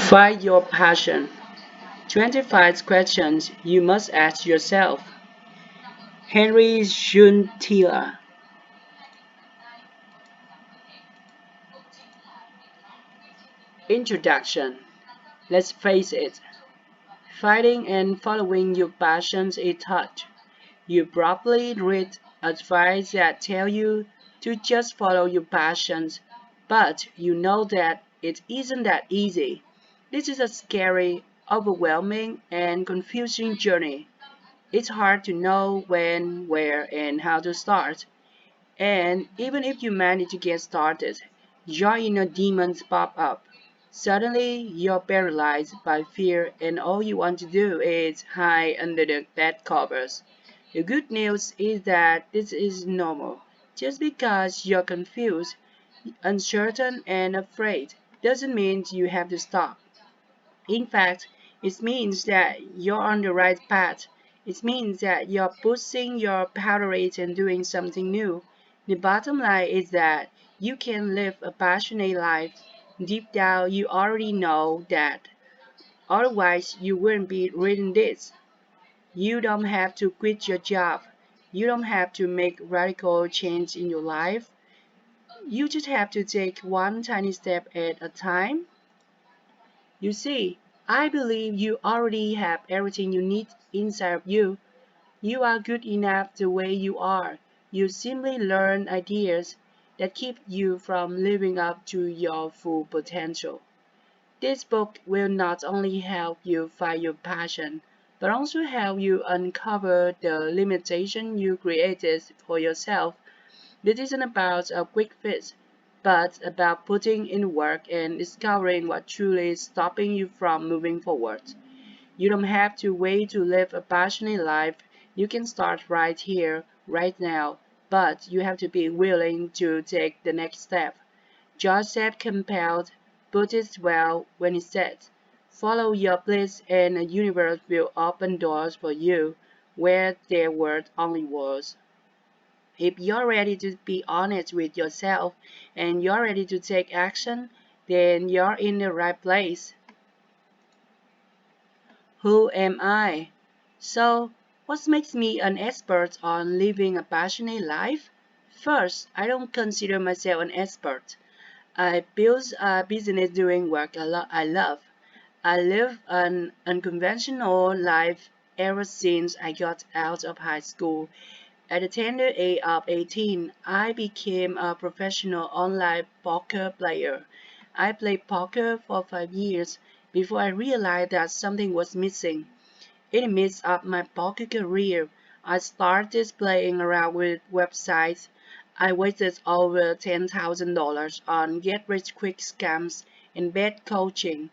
Find your passion. 25 questions you must ask yourself. Henri Junttila. Introduction. Let's face it, finding and following your passions is hard. You probably read advice that tell you to just follow your passions, but you know that it isn't that easy. This is a scary, overwhelming, and confusing journey. It's hard to know when, where, and how to start. And even if you manage to get started, your inner demons pop up. Suddenly, you're paralyzed by fear, and all you want to do is hide under the bed covers. The good news is that this is normal. Just because you're confused, uncertain, and afraid doesn't mean you have to stop. In fact, it means that you're on the right path. It means that you're pushing your boundaries and doing something new. The bottom line is that you can live a passionate life. Deep down, you already know that. Otherwise, you wouldn't be reading this. You don't have to quit your job. You don't have to make radical change in your life. You just have to take one tiny step at a time. You see, I believe you already have everything you need inside of you. You are good enough the way you are. You simply learn ideas that keep you from living up to your full potential. This book will not only help you find your passion, but also help you uncover the limitation you created for yourself. This isn't about a quick fix, but about putting in work and discovering what truly is stopping you from moving forward. You don't have to wait to live a passionate life. You can start right here, right now, but you have to be willing to take the next step. Joseph Campbell put it well when he said, "Follow your bliss and the universe will open doors for you where there were only walls." If you're ready to be honest with yourself and you're ready to take action, then you're in the right place. Who am I? So, what makes me an expert on living a passionate life? First, I don't consider myself an expert. I build a business doing work I love. I live an unconventional life ever since I got out of high school. At the tender age of 18, I became a professional online poker player. I played poker for 5 years before I realized that something was missing. In the midst of my poker career, I started playing around with websites. I wasted over $10,000 on get-rich-quick scams and bad coaching.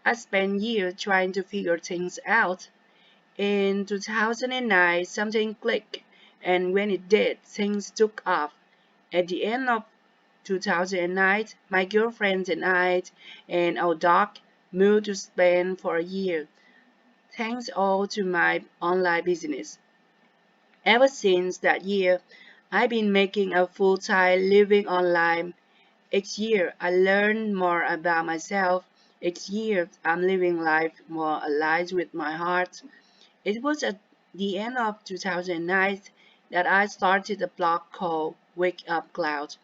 I spent years trying to figure things out. In 2009, something clicked, and when it did, things took off. At the end of 2009, my girlfriend and I and our dog moved to Spain for a year, thanks all to my online business. Ever since that year, I've been making a full-time living online. Each year, I learn more about myself. Each year, I'm living life more aligned with my heart. It was at the end of 2009 that I started a blog called Wake Up Cloud.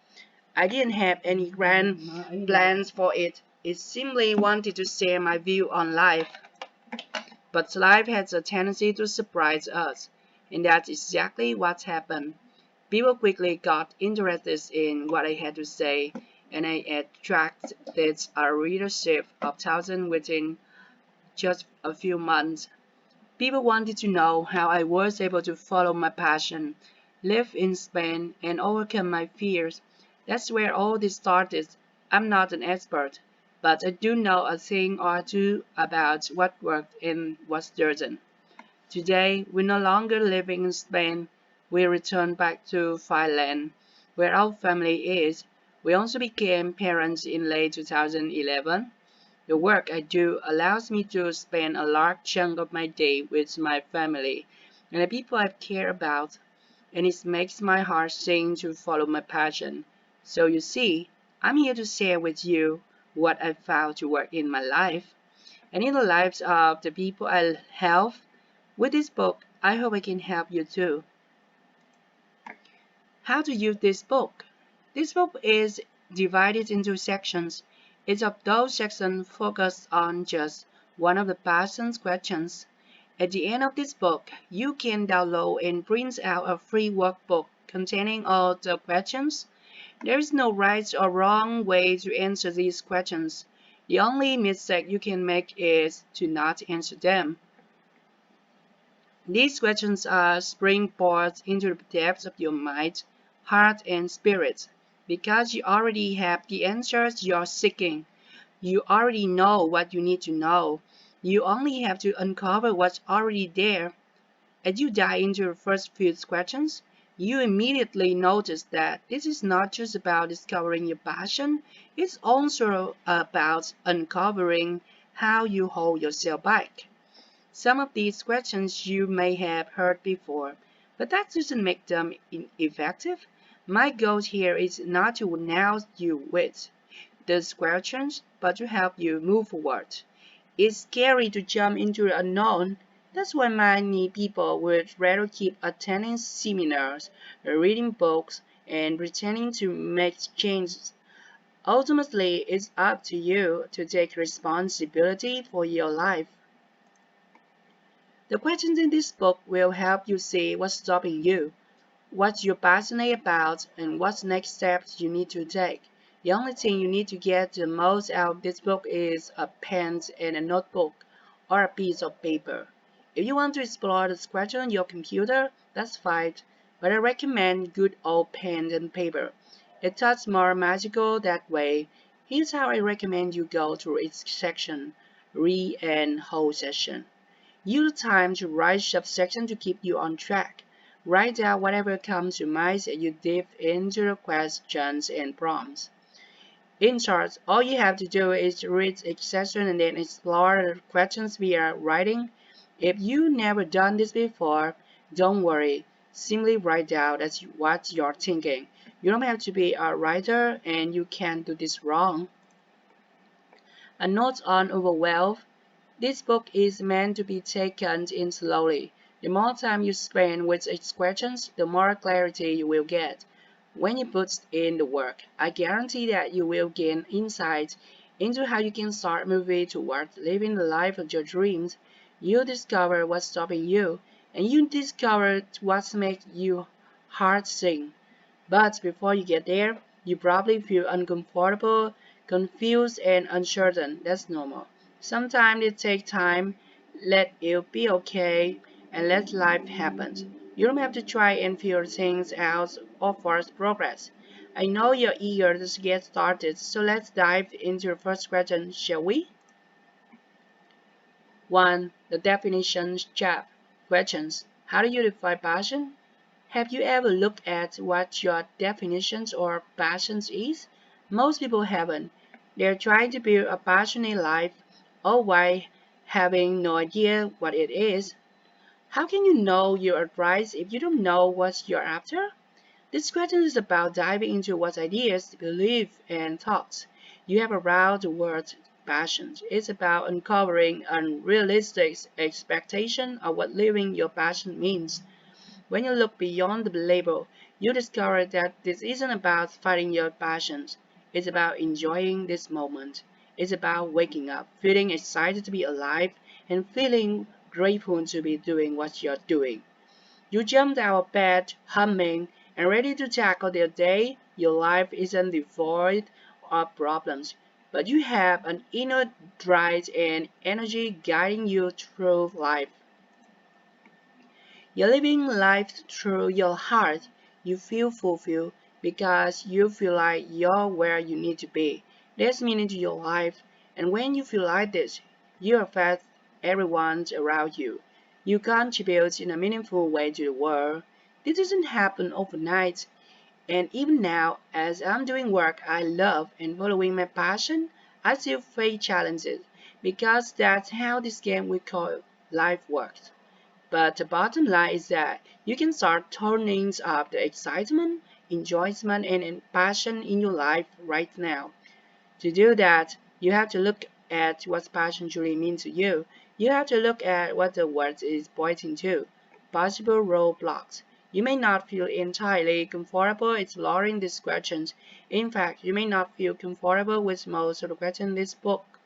I didn't have any grand plans for it. It simply wanted to share my view on life. But life has a tendency to surprise us, and that's exactly what happened. People quickly got interested in what I had to say, and I attracted a readership of thousands within just a few months. People wanted to know how I was able to follow my passion, live in Spain, and overcome my fears. That's where all this started. I'm not an expert, but I do know a thing or two about what worked and what doesn't. Today, we're no longer living in Spain. We returned back to Thailand, where our family is. We also became parents in late 2011. The work I do allows me to spend a large chunk of my day with my family and the people I care about, and it makes my heart sing to follow my passion. So you see, I'm here to share with you what I found to work in my life and in the lives of the people I help. With this book, I hope I can help you too. How to use this book? This book is divided into sections. Each of those sections focus on just one of the person's questions. At the end of this book, you can download and print out a free workbook containing all the questions. There is no right or wrong way to answer these questions. The only mistake you can make is to not answer them. These questions are springboards into the depths of your mind, heart, and spirit, because you already have the answers you're seeking. You already know what you need to know. You only have to uncover what's already there. As you dive into the first few questions, you immediately notice that this is not just about discovering your passion, it's also about uncovering how you hold yourself back. Some of these questions you may have heard before, but that doesn't make them ineffective. My goal here is not to nail you with these questions, but to help you move forward. It's scary to jump into the unknown. That's why many people would rather keep attending seminars, reading books, and pretending to make changes. Ultimately, it's up to you to take responsibility for your life. The questions in this book will help you see what's stopping you, what you're passionate about, and what next steps you need to take. The only thing you need to get the most out of this book is a pen and a notebook or a piece of paper. If you want to explore this question on your computer, that's fine, but I recommend good old pen and paper. It's much more magical that way. Here's how I recommend you go through each section, read and whole session. Use time to write subsection to keep you on track. Write down whatever comes to mind as you dive into the questions and prompts. In short, all you have to do is read each section and then explore the questions via writing. If you've never done this before, don't worry. Simply write down what you're thinking. You don't have to be a writer and you can't do this wrong. A note on overwhelm. This book is meant to be taken in slowly. The more time you spend with its questions, the more clarity you will get. When you put in the work, I guarantee that you will gain insight into how you can start moving toward living the life of your dreams. You'll discover what's stopping you, and you discover what makes your heart sing. But before you get there, you probably feel uncomfortable, confused, and uncertain. That's normal. Sometimes it takes time. Let it be okay and let life happen. You don't have to try and figure things out or force progress. I know you're eager to get started, so let's dive into the first question, shall we? 1. The definition trap. Questions. How do you define passion? Have you ever looked at what your definitions or passions is? Most people haven't. They're trying to build a passionate life, all while having no idea what it is. How can you know you're right if you don't know what you're after? This question is about diving into what ideas, beliefs, and thoughts you have around the word passion. It's about uncovering unrealistic expectations of what living your passion means. When you look beyond the label, you discover that this isn't about fighting your passions. It's about enjoying this moment. It's about waking up, feeling excited to be alive, and feeling grateful to be doing what you're doing. You jumped out of bed, humming, and ready to tackle the day. Your life isn't devoid of problems, but you have an inner drive and energy guiding you through life. You're living life through your heart. You feel fulfilled because you feel like you're where you need to be. There's meaning to your life, and when you feel like this, you affect everyone around you. You contribute in a meaningful way to the world. This doesn't happen overnight, and even now, as I'm doing work I love and following my passion, I still face challenges because that's how this game we call life works. But the bottom line is that you can start turning up the excitement, enjoyment, and passion in your life right now. To do that, You have to look at what passion truly means to you. You have to look at what the word is pointing to. Possible roadblocks. You may not feel entirely comfortable exploring these questions. In fact, you may not feel comfortable with most of the questions in this book.